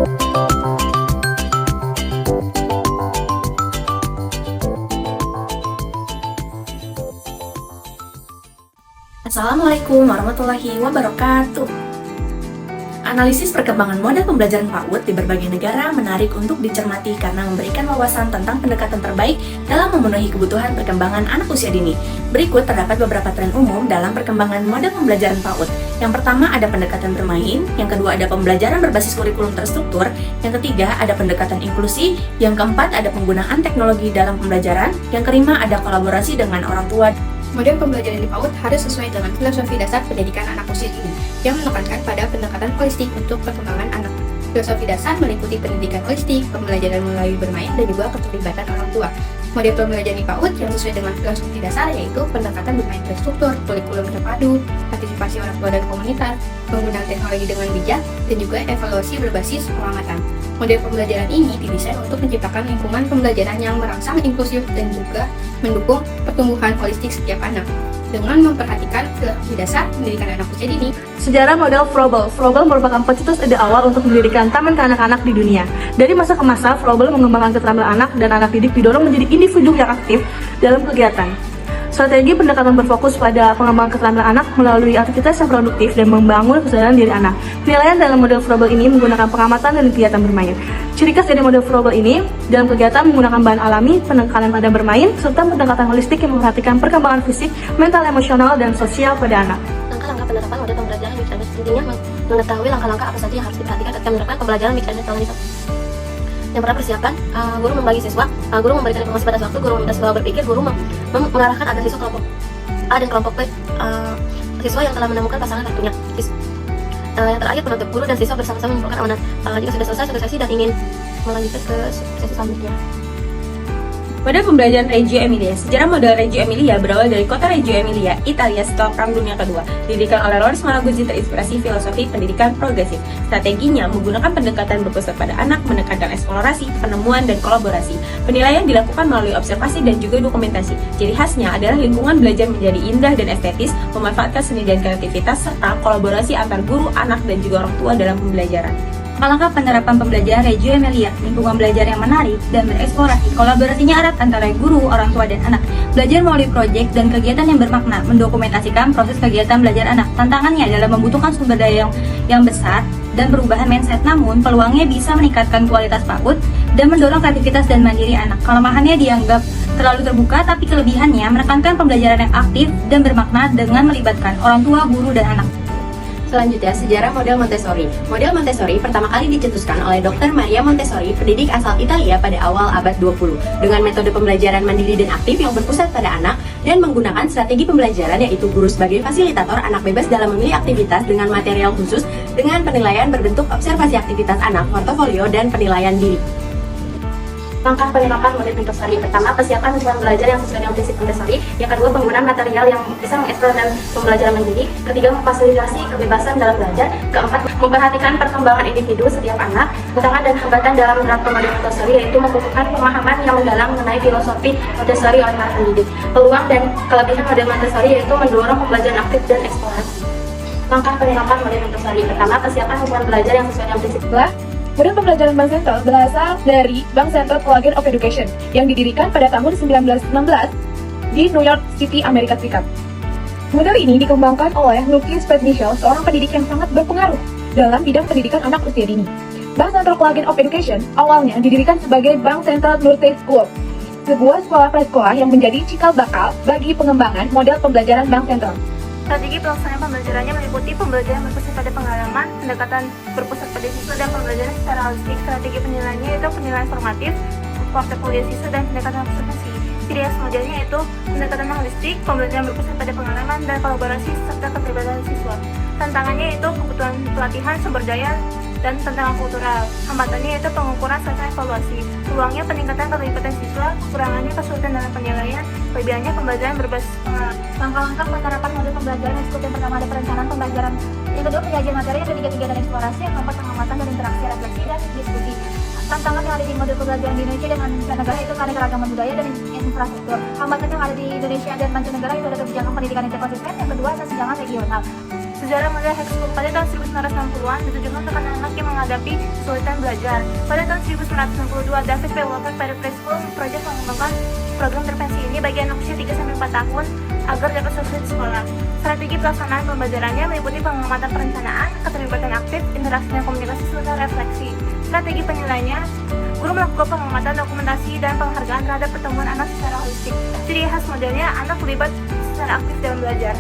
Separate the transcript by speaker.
Speaker 1: Assalamualaikum warahmatullahi wabarakatuh. Analisis perkembangan model pembelajaran PAUD di berbagai negara menarik untuk dicermati karena memberikan wawasan tentang pendekatan terbaik dalam memenuhi kebutuhan perkembangan anak usia dini. Berikut terdapat beberapa tren umum dalam perkembangan model pembelajaran PAUD. Yang pertama ada pendekatan bermain, yang kedua ada pembelajaran berbasis kurikulum terstruktur, yang ketiga ada pendekatan inklusi, yang keempat ada penggunaan teknologi dalam pembelajaran, yang kelima ada kolaborasi dengan orang tua.
Speaker 2: Model pembelajaran di PAUD harus sesuai dengan filosofi dasar pendidikan anak usia dini yang menekankan pada pendekatan holistik untuk perkembangan anak. Filosofi dasar meliputi pendidikan holistik, pembelajaran melalui bermain, dan juga keterlibatan orang tua. Model pembelajaran di PAUD yang sesuai dengan filosofi dasar yaitu pendekatan bermain terstruktur, kurikulum terpadu, partisipasi orang tua dan komunitas, penggunaan teknologi dengan bijak, dan juga evaluasi berbasis pengamatan. Model pembelajaran ini didesain untuk menciptakan lingkungan pembelajaran yang merangsang inklusif dan juga mendukung pertumbuhan holistik setiap anak dengan memperhatikan filosofi dasar pendidikan anak usia dini.
Speaker 3: Sejarah model Froebel. Froebel merupakan pencetus ide awal untuk mendirikan taman kanak-kanak di dunia. Dari masa ke masa, Froebel mengembangkan keterampilan anak dan anak didik didorong menjadi individu yang aktif dalam kegiatan. Strategi pendekatan berfokus pada pengembangan keterampilan anak melalui aktivitas yang produktif dan membangun kesadaran diri anak. Penilaian dalam model Froebel ini menggunakan pengamatan dan kegiatan bermain. Ciri khas dari model Froebel ini dalam kegiatan menggunakan bahan alami, penekanan pada bermain, serta pendekatan holistik yang memperhatikan perkembangan fisik, mental, emosional, dan sosial pada anak.
Speaker 4: Langkah-langkah penerapan model pembelajaran mixed and match intinya mengetahui langkah-langkah apa saja yang harus diperhatikan ketika menerapkan pembelajaran mixed and match. Yang pertama persiapan, guru membagi siswa, guru memberikan informasi pada waktu, guru meminta siswa berpikir, guru mengarahkan agar siswa kelompok A dan kelompok B, siswa yang telah menemukan pasangan waktunya. Yang terakhir penutup, guru dan siswa bersama-sama mengumpulkan amanat. Jika sudah selesai satu sesi dan ingin melanjutkan ke sesi selanjutnya.
Speaker 5: Model pembelajaran Reggio Emilia. Sejarah model Reggio Emilia berawal dari kota Reggio Emilia, Italia setelah Perang Dunia Kedua. Didirikan oleh Loris Malaguzzi terinspirasi filosofi pendidikan progresif. Strateginya menggunakan pendekatan berpusat pada anak, menekankan eksplorasi, penemuan, dan kolaborasi. Penilaian dilakukan melalui observasi dan juga dokumentasi. Ciri khasnya adalah lingkungan belajar menjadi indah dan estetis, memanfaatkan seni dan kreativitas, serta kolaborasi antar guru, anak, dan juga orang tua dalam pembelajaran.
Speaker 6: Langkah penerapan pembelajaran Reggio Emilia, lingkungan belajar yang menarik dan bereksplorasi, kolaborasinya erat antara guru, orang tua, dan anak. Belajar melalui proyek dan kegiatan yang bermakna, mendokumentasikan proses kegiatan belajar anak. Tantangannya adalah membutuhkan sumber daya yang besar dan perubahan mindset, namun peluangnya bisa meningkatkan kualitas PAUD dan mendorong kreativitas dan mandiri anak. Kelemahannya dianggap terlalu terbuka, tapi kelebihannya menekankan pembelajaran yang aktif dan bermakna dengan melibatkan orang tua, guru, dan anak.
Speaker 4: Selanjutnya, sejarah model Montessori. Model Montessori pertama kali dicetuskan oleh Dr. Maria Montessori, pendidik asal Italia pada awal abad 20, dengan metode pembelajaran mandiri dan aktif yang berpusat pada anak dan menggunakan strategi pembelajaran yaitu guru sebagai fasilitator, anak bebas dalam memilih aktivitas dengan material khusus, dengan penilaian berbentuk observasi aktivitas anak, portofolio, dan penilaian diri.
Speaker 1: Langkah penerapan model Montessori. Pertama, persiapan lingkungan belajar yang sesuai dengan prinsip Montessori. Yang kedua, penggunaan material yang bisa mengeksplor dan pembelajaran mandiri. Ketiga, memfasilitasi kebebasan dalam belajar. Keempat, memperhatikan perkembangan individu setiap anak. Tantangan dan hambatan dalam menerapkan model Montessori yaitu membutuhkan pemahaman yang mendalam mengenai filosofi Montessori oleh para pendidik. Peluang dan kelebihan model Montessori yaitu mendorong pembelajaran aktif dan eksplorasi. Langkah penerapan model Montessori. Pertama, persiapan lingkungan belajar yang sesuai dengan prinsip.
Speaker 7: Model pembelajaran Bank Sentral berasal dari Bank Central Collegiate of Education yang didirikan pada tahun 1916 di New York City, Amerika Serikat. Model ini dikembangkan oleh Lucius Fred Michel, seorang pendidik yang sangat berpengaruh dalam bidang pendidikan anak usia dini. Bank Central Collegiate of Education awalnya didirikan sebagai Bank Central Northern School, sebuah sekolah prasekolah yang menjadi cikal bakal bagi pengembangan model pembelajaran Bank Sentral.
Speaker 8: Strategi pelaksanaan pembelajarannya meliputi pembelajaran berpusat pada pengalaman, pendekatan berpusat pada siswa, dan pembelajaran secara holistik. Strategi penilaiannya yaitu penilaian formatif, portofolio siswa, dan pendekatan observasi. Ciri khas modelnya yaitu pendekatan holistik, pembelajaran berpusat pada pengalaman, dan kolaborasi serta keterlibatan siswa. Tantangannya yaitu kebutuhan pelatihan, sumber daya, dan tantangan kultural. Hambatannya yaitu pengukuran serta evaluasi. Peluangnya peningkatan keterlibatan siswa, kekurangannya kesulitan dalam penilaian, kelebihannya pembelajaran berbasis pengalaman.
Speaker 9: Langkah-langkah penerapan model pembelajaran yang yang pertama ada perencanaan pembelajaran, yang kedua penyajian materi, yang ketiga kegiatan eksplorasi, yang keempat pengamatan dan interaksi, refleksi, dan diskusi. Tantangan yang ada di model pembelajaran di Indonesia dan mancanegara itu karena keragaman budaya dan infrastruktur. Hambatan yang ada di Indonesia dan mancanegara itu ada kebijakan pendidikan yang konsisten, yang kedua kesenjangan regional.
Speaker 8: Sejarah model high school pada tahun 1960-an ditujukan untuk anak-anak yang menghadapi kesulitan belajar. Pada tahun 1962, David P. Walker pada Preschool Project mengembangkan program intervensi ini bagi anak usia 3-4 tahun agar dapat sukses di sekolah. Strategi pelaksanaan pembelajarannya meliputi pengamatan perencanaan, keterlibatan aktif, interaksi dan komunikasi serta refleksi. Strategi penilaiannya, guru melakukan pengamatan, dokumentasi, dan penghargaan terhadap pertumbuhan anak secara holistik. Ciri khas modelnya, anak terlibat secara aktif dalam belajar.